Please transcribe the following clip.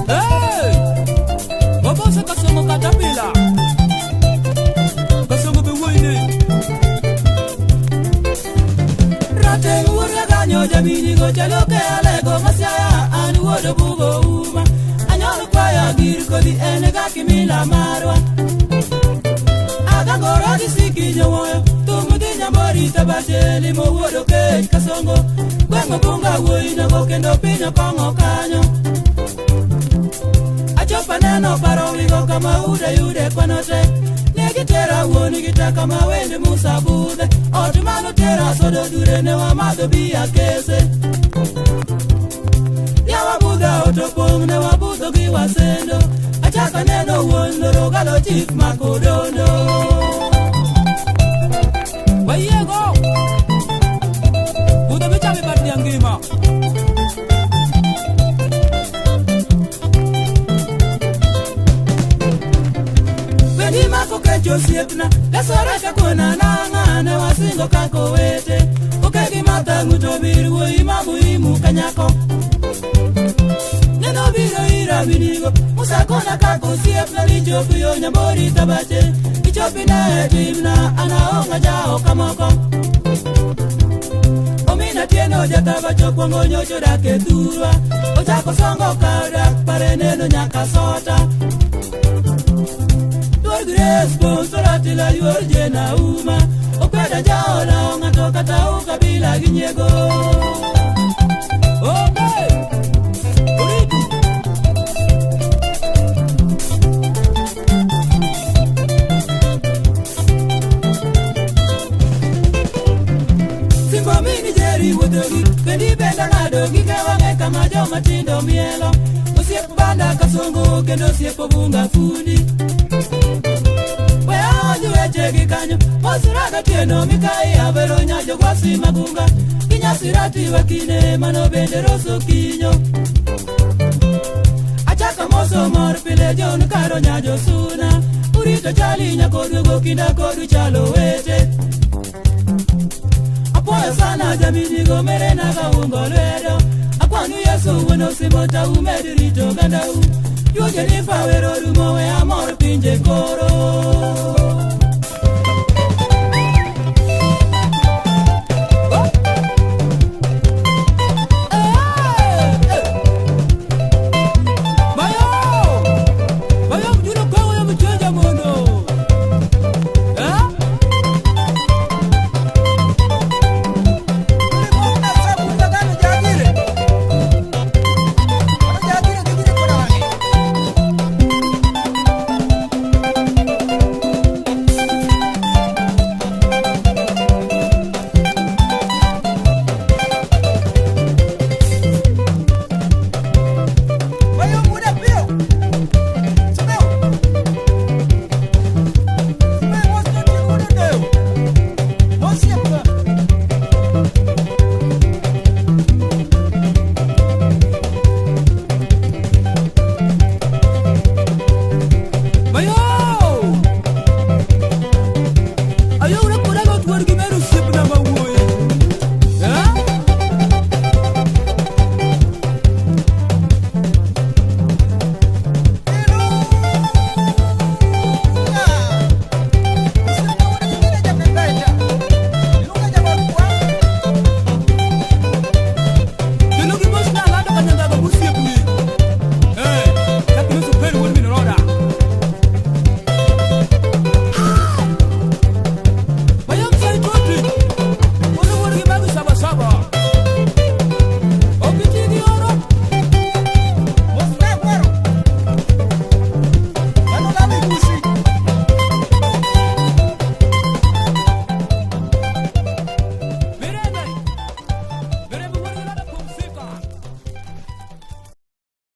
Hey! Baba se kasongo katapila. Kasongo be wine. Rate ura ganyo jamini go chaloke alego masaya ani wodo bugo uma. Anyolo kwaya gir kodi ene kakimila marwa. Agangora disiki nyowoyo. Tumuti nyambori tabacheli mo wodo kech kasongo. Kwengo bunga wina go kendo pinyo kongo kanyo. Achopa neno paro wigo kama yude kwanote. Negi tera woni gita kama wende musa bude. Otumano tera sodo dure ne wa mado biya kese. Ya wabuda otopong ne wabudo giwa sendo. Achaka neno wondoro galo chief makodondo. Wayego Buda bichami bati angima. Weni mako kecho siepna Lesora kakuna nanga ne wasingo kako wete Ukegi mata ngutobiru imamu imu kanyako Neno biro ira binigo Musakona kako siepna lichopu yo nyambori tabache Ichopi na etimna anaonga jao kamoko Omina tieno jataba chokwa ngonyo chodake turwa Ochako songo kauda pare neno nyaka sota Grace bonsorati la yorje na uma Opeda jaola ongato kata ukabila ginyego Okay Uridu Simbo mini jeri wodogi Kendi benda nadogi kewange kama jo matindo mielo Osiepo banda kasongo kendo osiepo bunga fundi Chegi kanyo, osiraga tieno mikai avero nyajo kwasi magunga Kinya sirati wakine mano bende roso kinyo Achaka moso mor pile jon karo nyajo suna Urito chali nyakodu gokinda kodu chalo wete Apoyo sana jamini gomere na kaungo lwedo Akwanu yesu weno simota umedirito gandau Yuge nifa wero rumo we amor pinje koro